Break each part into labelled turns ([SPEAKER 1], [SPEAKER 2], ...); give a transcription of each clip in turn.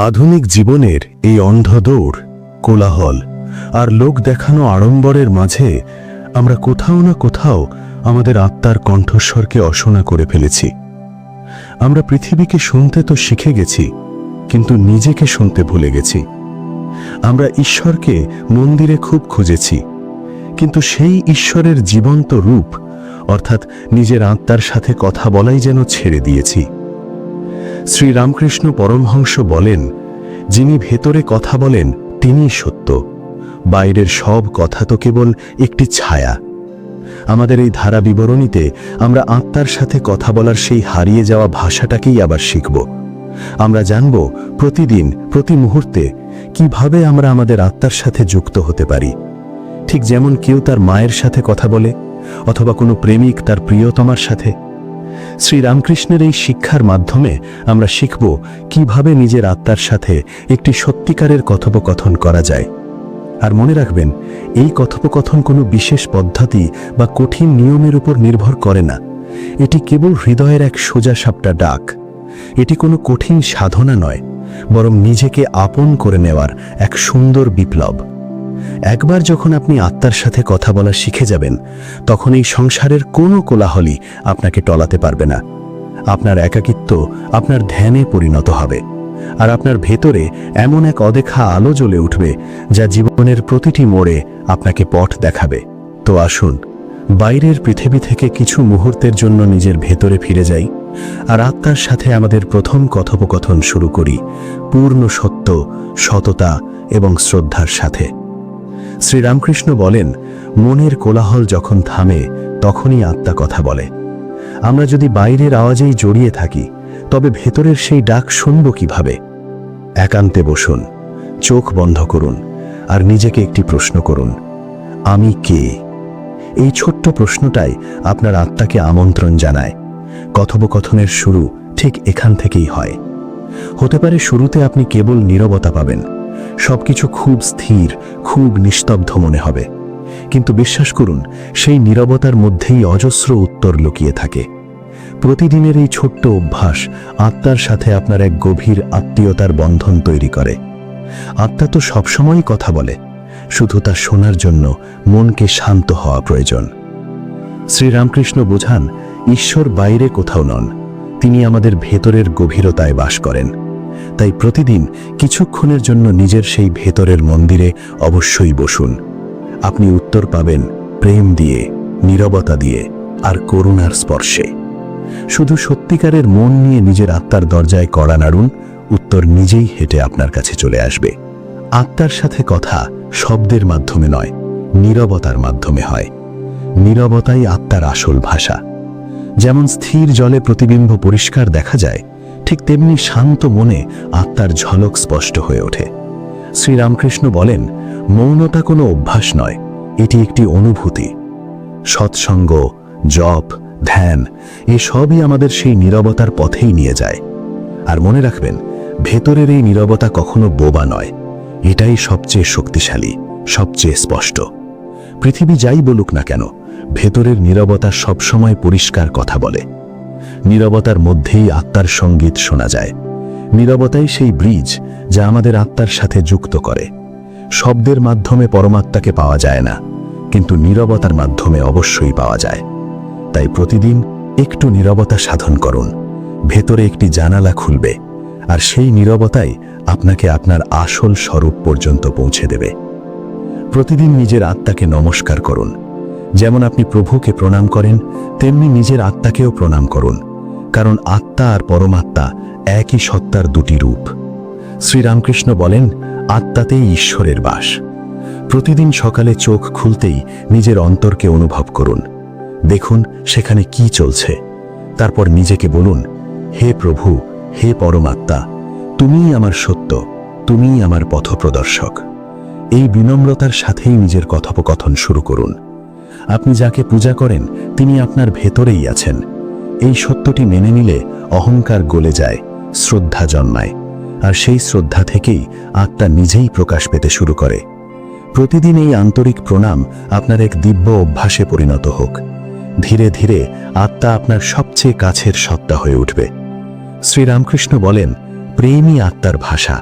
[SPEAKER 1] আধুনিক জীবনের এই অন্ধ দৌড়, কোলাহল আর লোক দেখানো আড়ম্বরের মাঝে আমরা কোথাও না কোথাও আমাদের আত্মার কণ্ঠস্বরকে অশোনা করে ফেলেছি। আমরা পৃথিবীকে শুনতে তো শিখে গেছি, কিন্তু নিজেকে শুনতে ভুলে গেছি। আমরা ঈশ্বরকে মন্দিরে খুব খুঁজেছি, কিন্তু সেই ঈশ্বরের জীবন্ত রূপ অর্থাৎ নিজের আত্মার সাথে কথা বলাই যেন ছেড়ে দিয়েছি। শ্রীরামকৃষ্ণ পরমহংস বলেন, যিনি ভেতরে কথা বলেন তিনিই সত্য, বাইরের সব কথা তো কেবল একটি ছায়া। আমাদের এই ধারা বিবরণীতে আমরা আত্মার সাথে কথা বলার সেই হারিয়ে যাওয়া ভাষাটাকেই আবার শিখব। আমরা জানব প্রতিদিন প্রতি মুহূর্তে কিভাবে আমরা আমাদের আত্মার সাথে যুক্ত হতে পারি। ঠিক যেমন কেউ তার মায়ের সাথে কথা বলে, অথবা কোনো প্রেমিক তার প্রিয়তমার সাথে। শ্রীরামকৃষ্ণের এই শিক্ষার মাধ্যমে আমরা শিখব কিভাবে নিজের আত্মার সাথে একটি সত্যিকারের কথোপকথন করা যায়। আর মনে রাখবেন, এই কথোপকথন কোনো বিশেষ পদ্ধতি বা কঠিন নিয়মের উপর নির্ভর করে না। এটি কেবল হৃদয়ের এক সোজা সাপটা ডাক। এটি কোনো কঠিন সাধনা নয়, বরং নিজেকে আপন করে নেওয়ার এক সুন্দর বিপ্লব। একবার যখন আপনি আত্মার সাথে কথা বলা শিখে যাবেন, তখন এই সংসারের কোনো কোলাহলই আপনাকে টলাতে পারবে না। আপনার একাকিত্ব আপনার ধ্যানে পরিণত হবে, আর আপনার ভেতরে এমন এক অদেখা আলো জ্বলে উঠবে যা জীবনের প্রতিটি মোড়ে আপনাকে পথ দেখাবে। তো আসুন, বাইরের পৃথিবী থেকে কিছু মুহূর্তের জন্য নিজের ভেতরে ফিরে যাই, আর আত্মার সাথে আমাদের প্রথম কথোপকথন শুরু করি পূর্ণ সত্য, সততা এবং শ্রদ্ধার সাথে। শ্রীরামকৃষ্ণ বলেন, মনের কোলাহল যখন থামে তখনই আত্মা কথা বলে। আমরা যদি বাইরের আওয়াজেই জড়িয়ে থাকি, তবে ভেতরের সেই ডাক শুনব কিভাবে? একান্তে বসুন, চোখ বন্ধ করুন, আর নিজেকে একটি প্রশ্ন করুন, আমি কে? এই ছোট্ট প্রশ্নটাই আপনার আত্মাকে আমন্ত্রণ জানায়। কথোপকথনের শুরু ঠিক এখান থেকেই হয়। হতে পারে শুরুতে আপনি কেবল নীরবতা পাবেন, সবকিছু খুব স্থির, খুব নিস্তব্ধ মনে হবে। কিন্তু বিশ্বাস করুন, সেই নীরবতার মধ্যেই অজস্র উত্তর লুকিয়ে থাকে। প্রতিদিনের এই ছোট্ট অভ্যাস আত্মার সাথে আপনার এক গভীর আত্মীয়তার বন্ধন তৈরি করে। আত্মা তো সবসময়ই কথা বলে, শুধু তা শোনার জন্য মনকে শান্ত হওয়া প্রয়োজন। শ্রীরামকৃষ্ণ বোঝান, ঈশ্বর বাইরে কোথাও নন, তিনি আমাদের ভেতরের গভীরতায় বাস করেন। তাই প্রতিদিন কিছুক্ষণের জন্য নিজের সেই ভেতরের মন্দিরে অবশ্যই বসুন। আপনি উত্তর পাবেন প্রেম দিয়ে, নীরবতা দিয়ে, আর করুণার স্পর্শে। শুধু সত্যিকারের মন নিয়ে নিজের আত্মার দরজায় কড়া নাড়ুন, উত্তর নিজেই হেঁটে আপনার কাছে চলে আসবে। আত্মার সাথে কথা শব্দের মাধ্যমে নয়, নীরবতার মাধ্যমে হয়। নীরবতাই আত্মার আসল ভাষা। যেমন স্থির জলে প্রতিবিম্ব পরিষ্কার দেখা যায়, ঠিক তেমনি শান্ত মনে আত্মার ঝলক স্পষ্ট হয়ে ওঠে। শ্রীরামকৃষ্ণ বলেন, মৌনতা কোনো অভ্যাস নয়, এটি একটি অনুভূতি। সৎসঙ্গ, জপ, ধ্যান এসবই আমাদের সেই নীরবতার পথেই নিয়ে যায়। আর মনে রাখবেন, ভেতরের এই নীরবতা কখনো বোবা নয়, এটাই সবচেয়ে শক্তিশালী, সবচেয়ে স্পষ্ট। পৃথিবী যাই বলুক না কেন, ভেতরের নীরবতা সবসময় পরিষ্কার কথা বলে। নীরবতার মধ্যেই আত্মার সঙ্গীত শোনা যায়। নীরবতাই সেই ব্রিজ যা আমাদের আত্মার সাথে যুক্ত করে। শব্দের মাধ্যমে পরমাত্মাকে পাওয়া যায় না, কিন্তু নীরবতার মাধ্যমে অবশ্যই পাওয়া যায়। তাই প্রতিদিন একটু নীরবতা সাধন করুন, ভেতরে একটি জানালা খুলবে, আর সেই নীরবতাই আপনাকে আপনার আসল স্বরূপ পর্যন্ত পৌঁছে দেবে। প্রতিদিন নিজের আত্মাকে নমস্কার করুন। যেমন আপনি প্রভুকে প্রণাম করেন, তেমনি নিজের আত্মাকেও প্রণাম করুন, কারণ আত্মা আর পরমাত্মা একই সত্তার দুটি রূপ। শ্রীরামকৃষ্ণ বলেন, আত্মাতেই ঈশ্বরের বাস। প্রতিদিন সকালে চোখ খুলতেই নিজের অন্তরকে অনুভব করুন, দেখুন সেখানে কি চলছে। তারপর নিজেকে বলুন, হে প্রভু, হে পরমাত্মা, তুমিই আমার সত্য, তুমিই আমার পথপ্রদর্শক। এই বিনম্রতার সাথেই নিজের কথোপকথন শুরু করুন। আপনি যাকে পূজা করেন তিনি আপনার ভেতরেই আছেন। এই সত্যটি মেনে নিলে অহংকার গলে যায়, শ্রদ্ধা জন্মায়, আর সেই শ্রদ্ধা থেকেই আত্মা নিজেই প্রকাশ পেতে শুরু করে। প্রতিদিন এই আন্তরিক প্রণাম আপনার এক দিব্য অভ্যাসে পরিণত হোক। ধীরে ধীরে আত্মা আপনার সবচেয়ে কাছের সত্তা হয়ে উঠবে। শ্রীরামকৃষ্ণ বলেন, প্রেমই আত্মার ভাষা।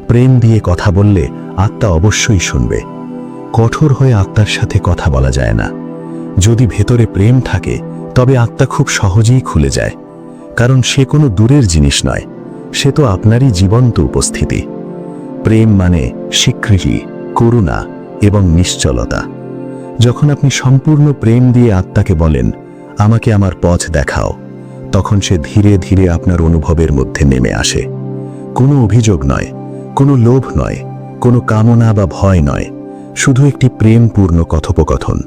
[SPEAKER 1] প্রেম দিয়ে কথা বললে আত্মা অবশ্যই শুনবে। কঠোর হয়ে আত্মার সাথে কথা বলা যায় না। যদি ভেতরে প্রেম থাকে তবে আত্মা খুব সহজেই খুলে যায়, কারণ সে কোনো দূরের জিনিস নয়, সে তো আপনারই জীবন্ত উপস্থিতি। প্রেম মানে স্বীকৃতি, করুণা এবং নিশ্চলতা। যখন আপনি সম্পূর্ণ প্রেম দিয়ে আত্মাকে বলেন, আমাকে আমার পথ দেখাও, তখন সে ধীরে ধীরে আপনার অনুভবের মধ্যে নেমে আসে। কোনো অভিযোগ নয়, কোনো লোভ নয়, কোনো কামনা বা ভয় নয়, শুধু একটি প্রেমপূর্ণ কথোপকথন।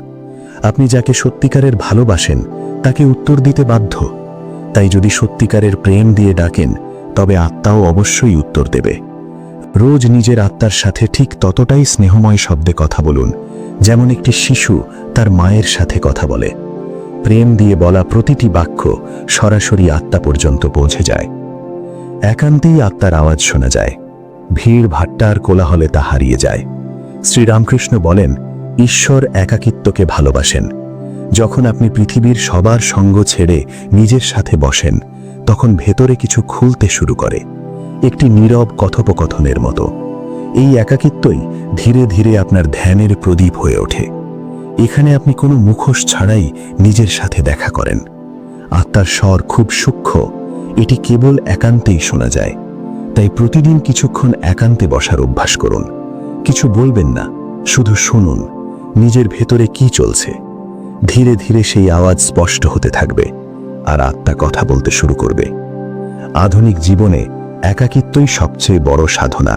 [SPEAKER 1] আপনি যাকে সত্যিকারের ভালোবাসেন তাকে উত্তর দিতে বাধ্য। তাই যদি সত্যিকারের প্রেম দিয়ে ডাকেন তবে আত্মাও অবশ্যই উত্তর দেবে। রোজ নিজের আত্মার সাথে ঠিক ততটাই স্নেহময় শব্দে কথা বলুন যেমন একটি শিশু তার মায়ের সাথে কথা বলে। প্রেম দিয়ে বলা প্রতিটি বাক্য সরাসরি আত্মা পর্যন্ত পৌঁছে যায়। একান্তেই আত্মার আওয়াজ শোনা যায়, ভিড় ভাট্টার কোলাহলে তা হারিয়ে যায়। শ্রীরামকৃষ্ণ বলেন, ঈশ্বর একাকিত্বকে ভালোবাসেন। যখন আপনি পৃথিবীর সবার সঙ্গ ছেড়ে নিজের সাথে বসেন, তখন ভেতরে কিছু খুলতে শুরু করে, একটি নীরব কথোপকথনের মতো। এই একাকিত্বই ধীরে ধীরে আপনার ধ্যানের প্রদীপ হয়ে ওঠে। এখানে আপনি কোনো মুখোশ ছাড়াই নিজের সাথে দেখা করেন। আত্মার স্বর খুব সূক্ষ্ম, এটি কেবল একান্তেই শোনা যায়। তাই প্রতিদিন কিছুক্ষণ একান্তে বসার অভ্যাস করুন। কিছু বলবেন না, শুধু শুনুন নিজের ভেতরে কি চলছে। ধীরে ধীরে সেই আওয়াজ স্পষ্ট হতে থাকবে আর আত্মা কথা বলতে শুরু করবে। আধুনিক জীবনে একাকিত্বই সবচেয়ে বড় সাধনা।